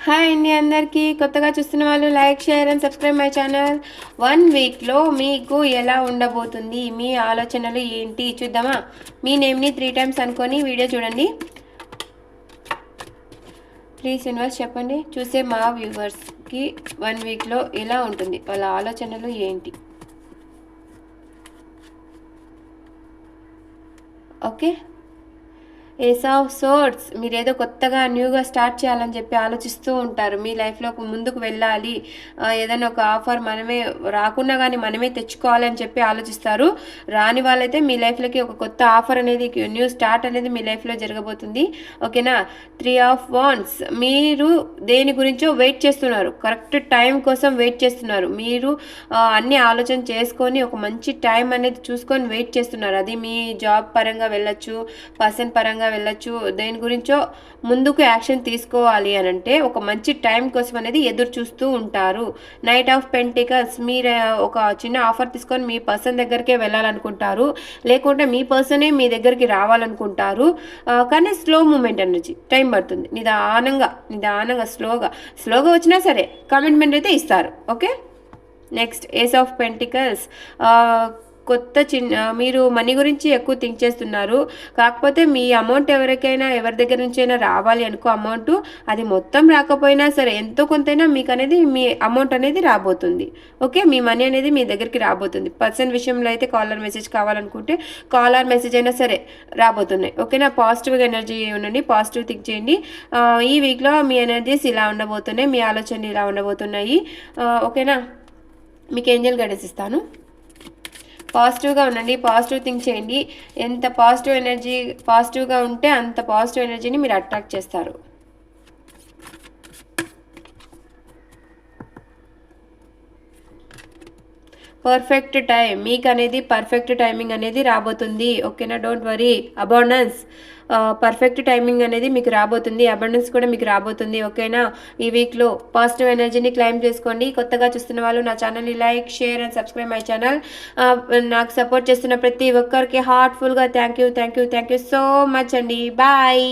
Hi అండి అందరికీ. కొత్తగా చూస్తున్న వాళ్ళు like, share and subscribe my channel. 1 వీక్లో మీకు ఎలా ఉండబోతుంది, మీ ఆలోచనలు ఏంటి చూద్దామా. మీ నేమ్ని 3 టైమ్స్ అనుకొని వీడియో చూడండి. ప్లీజ్ యూనివర్స్ చెప్పండి, చూసే మా వ్యూవర్స్కి 1 వీక్లో ఎలా ఉంటుంది, వాళ్ళ ఆలోచనలు ఏంటి. ఓకే. ఏస్ ఆఫ్ సోర్డ్స్, మీరేదో కొత్తగా న్యూగా స్టార్ట్ చేయాలని చెప్పి ఆలోచిస్తూ ఉంటారు. మీ లైఫ్లో ముందుకు వెళ్ళాలి, ఏదైనా ఒక ఆఫర్ మనమే రాకున్నా కానీ మనమే తెచ్చుకోవాలని చెప్పి ఆలోచిస్తారు. రాని వాళ్ళైతే మీ లైఫ్లోకి ఒక కొత్త ఆఫర్ అనేది, న్యూ స్టార్ట్ అనేది మీ లైఫ్లో జరగబోతుంది. ఓకేనా. 3 ఆఫ్ వాండ్స్, మీరు దేని గురించో వెయిట్ చేస్తున్నారు, కరెక్ట్ టైం కోసం వెయిట్ చేస్తున్నారు. మీరు అన్ని ఆలోచన చేసుకొని ఒక మంచి టైం అనేది చూసుకొని వెయిట్ చేస్తున్నారు. అది మీ జాబ్ పరంగా వెళ్ళొచ్చు, పర్సన్ పరంగా వెళ్ళొచ్చు, దేని గురించో ముందుకు యాక్షన్ తీసుకోవాలి అని అంటే ఒక మంచి టైం కోసం అనేది ఎదురు చూస్తూ ఉంటారు. నైట్ ఆఫ్ పెంటికల్స్, మీరు ఒక చిన్న ఆఫర్ తీసుకొని మీ పర్సన్ దగ్గరికే వెళ్ళాలనుకుంటారు, లేకుంటే మీ పర్సనే మీ దగ్గరికి రావాలనుకుంటారు. కానీ స్లో మూమెంట్ ఎనర్జీ, టైం పడుతుంది. నిదానంగా స్లోగా వచ్చినా సరే కమిట్మెంట్ అయితే ఇస్తారు. Okay. Next ace of pentacles, మీరు మనీ గురించి ఎక్కువ థింక్ చేస్తున్నారు. కాకపోతే మీ అమౌంట్ ఎవరి దగ్గర నుంచి అయినా రావాలి అనుకో అమౌంట్, అది మొత్తం రాకపోయినా సరే ఎంతో కొంతైనా మీకు అనేది మీ అమౌంట్ అనేది రాబోతుంది. ఓకే. మీ మనీ అనేది మీ దగ్గరికి రాబోతుంది. పర్సన్ విషయంలో అయితే కాలర్ మెసేజ్ కావాలనుకుంటే కాలర్ మెసేజ్ అయినా సరే రాబోతున్నాయి. ఓకేనా. పాజిటివ్గా ఎనర్జీ ఉండండి, పాజిటివ్ థింక్ చేయండి. ఈ వీక్లో మీ ఎనర్జీస్ ఇలా ఉండబోతున్నాయి, మీ ఆలోచనలు ఇలా ఉండబోతున్నాయి. ఓకేనా. మీకు ఏంజల్ గైడెన్స్ ఇస్తాను. పాజిటివ్గా ఉండండి, పాజిటివ్ థింక్ చేయండి. ఎంత పాజిటివ్గా ఉంటే అంత పాజిటివ్ ఎనర్జీని మీరు అట్రాక్ట్ చేస్తారు. పర్ఫెక్ట్ టైం, మీకు అనేది పర్ఫెక్ట్ టైమింగ్ అనేది రాబోతుంది. ఓకేనా. Don't worry. Abundance, perfect timing అనేది మీకు రాబోతుంది. అబాండెన్స్ కూడా మీకు రాబోతుంది. ఓకేనా. ఈ వీక్లో పాజిటివ్ ఎనర్జీని క్లైమ్ చేసుకోండి. కొత్తగా చూస్తున్న వాళ్ళు నా ఛానల్ని like, share and subscribe my channel. నాకు సపోర్ట్ చేస్తున్న ప్రతి ఒక్కరికి హార్ట్ఫుల్గా థ్యాంక్ యూ సో మచ్ అండి. బాయ్.